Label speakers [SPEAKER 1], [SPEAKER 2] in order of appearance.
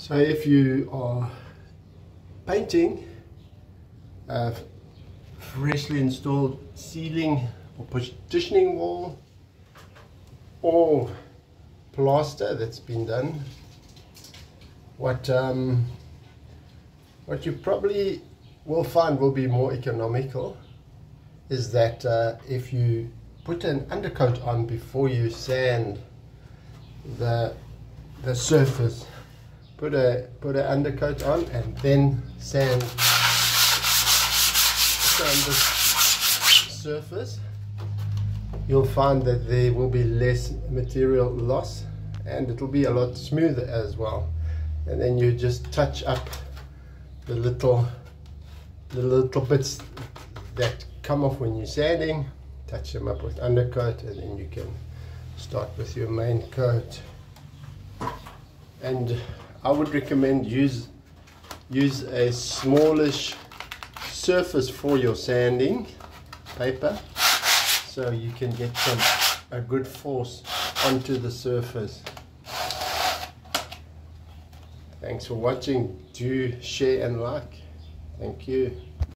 [SPEAKER 1] So if you are painting a freshly installed ceiling or partitioning wall or plaster that's been done, what you probably will find will be more economical is that if you put an undercoat on before you sand the surface, put an undercoat on and then sand the surface, you'll find that there will be less material loss and it will be a lot smoother as well. And then you just touch up the little bits that come off when you're sanding, touch them up with undercoat, and then you can start with your main coat. And I would recommend use a smallish surface for your sanding paper, so you can get a good force onto the surface. Thanks for watching. Do share and like. Thank you.